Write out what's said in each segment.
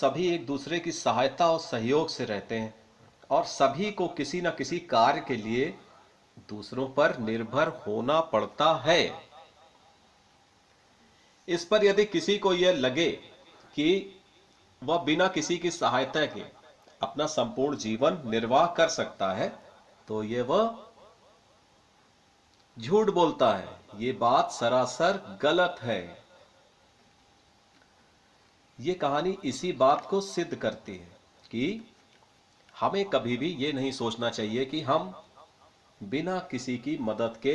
सभी एक दूसरे की सहायता और सहयोग से रहते हैं और सभी को किसी न किसी कार्य के लिए दूसरों पर निर्भर होना पड़ता है। इस पर यदि किसी को यह लगे कि वह बिना किसी की सहायता के अपना संपूर्ण जीवन निर्वाह कर सकता है, तो यह वह झूठ बोलता है। ये बात सरासर गलत है। ये कहानी इसी बात को सिद्ध करती है कि हमें कभी भी ये नहीं सोचना चाहिए कि हम बिना किसी की मदद के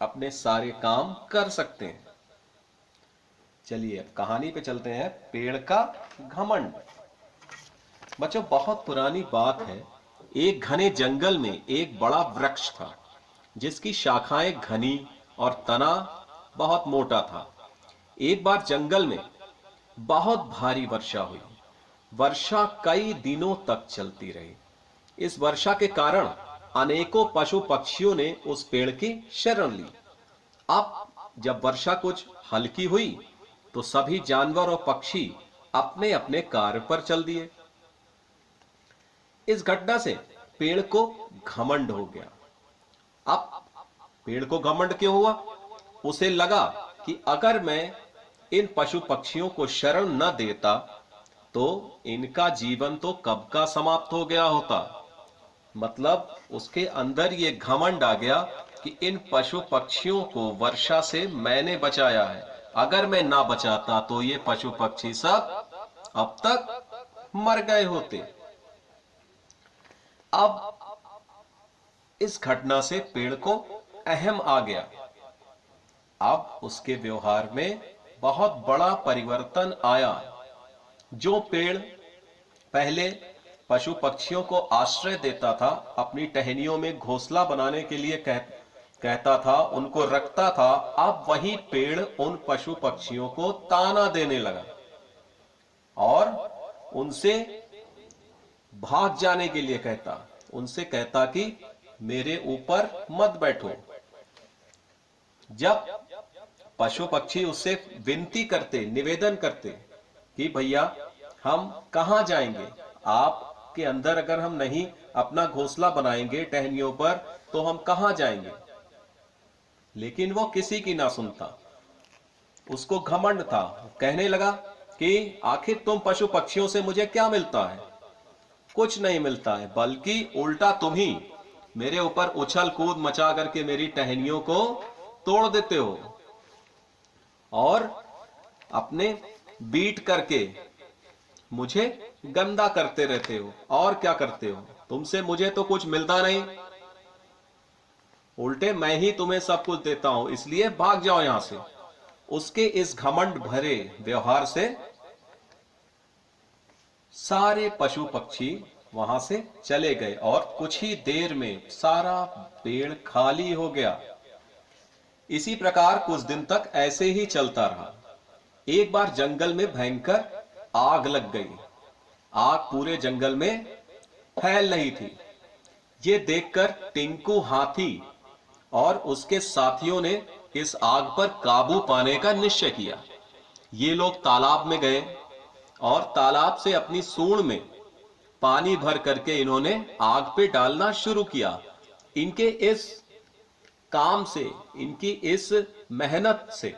अपने सारे काम कर सकते हैं। चलिए अब कहानी पे चलते हैं। पेड़ का घमंड। बच्चों, बहुत पुरानी बात है। एक घने जंगल में एक बड़ा वृक्ष था जिसकी शाखाएं घनी और तना बहुत मोटा था। एक बार जंगल में बहुत भारी वर्षा हुई। वर्षा कई दिनों तक चलती रही। इस वर्षा के कारण अनेकों पशु पक्षियों ने उस पेड़ की शरण ली। अब जब वर्षा कुछ हल्की हुई तो सभी जानवर और पक्षी अपने अपने कार्य पर चल दिए। इस घटना से पेड़ को घमंड हो गया। अब पेड़ को घमंड क्यों हुआ? उसे लगा कि अगर मैं इन पशु पक्षियों को शरण न देता तो इनका जीवन तो कब का समाप्त हो गया होता। मतलब उसके अंदर ये घमंड आ गया कि इन पशु पक्षियों को वर्षा से मैंने बचाया है। अगर मैं ना बचाता तो ये पशु पक्षी सब अब तक मर गए होते। अब इस घटना से पेड़ को अहम आ गया। अब उसके व्यवहार में बहुत बड़ा परिवर्तन आया। जो पेड़ पहले पशु पक्षियों को आश्रय देता था, अपनी टहनियों में घोंसला बनाने के लिए कहता था, उनको रखता था, अब वही पेड़ उन पशु पक्षियों को ताना देने लगा और उनसे भाग जाने के लिए कहता। उनसे कहता कि मेरे ऊपर मत बैठो। जब पशु पक्षी उससे विनती करते, निवेदन करते कि भैया हम कहां जाएंगे, आपके अंदर अगर हम नहीं अपना घोंसला बनाएंगे टहनियों पर तो हम कहां जाएंगे, लेकिन वो किसी की ना सुनता। उसको घमंड था। कहने लगा कि आखिर तुम पशु पक्षियों से मुझे क्या मिलता है? कुछ नहीं मिलता है, बल्कि उल्टा तुम ही मेरे ऊपर उछल कूद मचा करके मेरी टहनियों को तोड़ देते हो और अपने बीट करके मुझे गंदा करते रहते हो। और क्या करते हो? तुमसे मुझे तो कुछ मिलता नहीं, उल्टे मैं ही तुम्हें सब कुछ देता हूं, इसलिए भाग जाओ यहां से। उसके इस घमंड भरे व्यवहार से सारे पशु पक्षी वहां से चले गए और कुछ ही देर में सारा पेड़ खाली हो गया। इसी प्रकार कुछ दिन तक ऐसे ही चलता रहा। एक बार जंगल में भयंकर आग लग गई। आग पूरे जंगल में फैल रही थी। ये देखकर टिंकू हाथी और उसके साथियों ने इस आग पर काबू पाने का निश्चय किया। ये लोग तालाब में गए और तालाब से अपनी सूंड में पानी भर करके इन्होंने आग पे डालना शुरू किया। इनके इस काम से, इनकी इस मेहनत से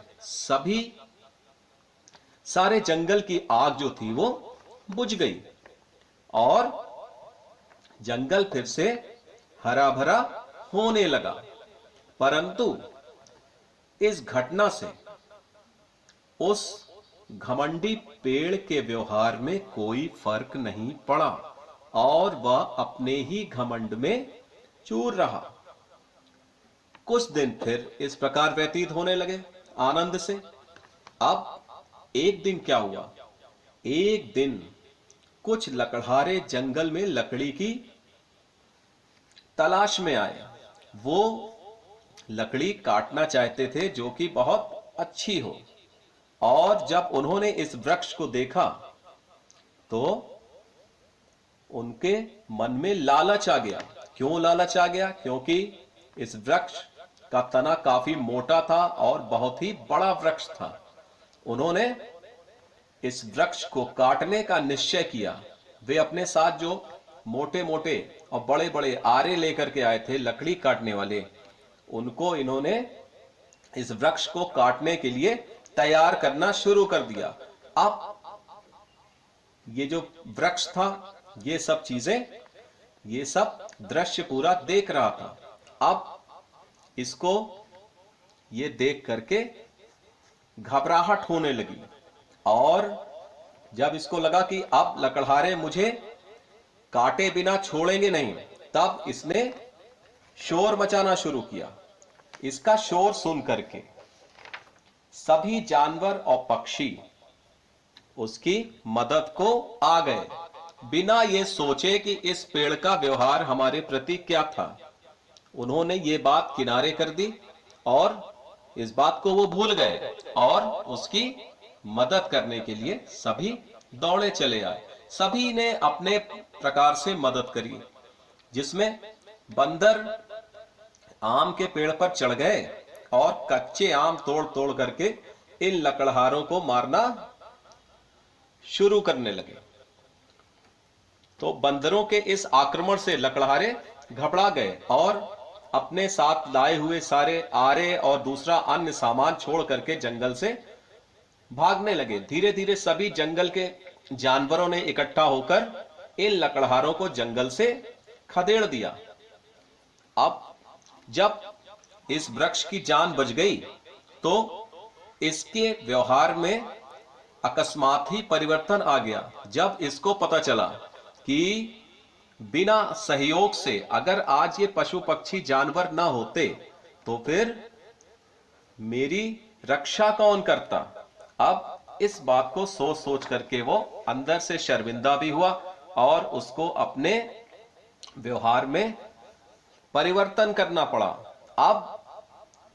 सारे जंगल की आग जो थी वो बुझ गई और जंगल फिर से हरा भरा होने लगा। परंतु इस घटना से उस घमंडी पेड़ के व्यवहार में कोई फर्क नहीं पड़ा और वह अपने ही घमंड में चूर रहा। कुछ दिन फिर इस प्रकार व्यतीत होने लगे आनंद से। अब एक दिन क्या हुआ? एक दिन कुछ लकड़हारे जंगल में लकड़ी की तलाश में आए। वो लकड़ी काटना चाहते थे जो कि बहुत अच्छी हो। और जब उन्होंने इस वृक्ष को देखा तो उनके मन में लालच आ गया। क्यों लालच आ गया? क्योंकि इस वृक्ष का तना काफी मोटा था और बहुत ही बड़ा वृक्ष था। उन्होंने इस वृक्ष को काटने का निश्चय किया, वे अपने साथ जो मोटे मोटे और बड़े बड़े आरे लेकर के आए थे लकड़ी काटने वाले, उनको इन्होंने इस वृक्ष को काटने के लिए तैयार करना शुरू कर दिया। अब ये जो वृक्ष था, ये सब चीजें, ये सब दृश्य पूरा देख रहा था। अब इसको ये देख करके घबराहट होने लगी, और जब इसको लगा कि अब लकड़हारे मुझे काटे बिना छोड़ेंगे नहीं, तब इसने शोर मचाना शुरू किया। इसका शोर सुन करके सभी जानवर और पक्षी उसकी मदद को आ गए, बिना ये सोचे कि इस पेड़ का व्यवहार हमारे प्रति क्या था। उन्होंने ये बात किनारे कर दी और इस बात को वो भूल गए और उसकी मदद करने के लिए सभी दौड़े चले आए। सभी ने अपने प्रकार से मदद करी, जिसमें बंदर आम के पेड़ पर चढ़ गए और कच्चे आम तोड़ तोड़ करके इन लकड़हारों को मारना शुरू करने लगे। तो बंदरों के इस आक्रमण से लकड़हारे घबरा गए और अपने साथ लाए हुए सारे आरे और दूसरा अन्य सामान छोड़ करके जंगल से भागने लगे। धीरे धीरे सभी जंगल के जानवरों ने इकट्ठा होकर इन लकड़हारों को जंगल से खदेड़ दिया। अब जब इस वृक्ष की जान बच गई तो इसके व्यवहार में अकस्मात ही परिवर्तन आ गया। जब इसको पता चला कि बिना सहयोग से अगर आज ये पशु पक्षी जानवर ना होते तो फिर मेरी रक्षा कौन करता। अब इस बात को सोच सोच करके वो अंदर से शर्मिंदा भी हुआ और उसको अपने व्यवहार में परिवर्तन करना पड़ा। अब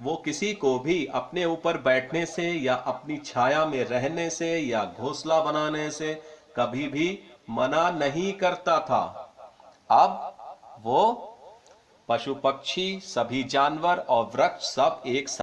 वो किसी को भी अपने ऊपर बैठने से या अपनी छाया में रहने से या घोंसला बनाने से कभी भी मना नहीं करता था। अब वो पशु पक्षी, सभी जानवर और वृक्ष सब एक साथ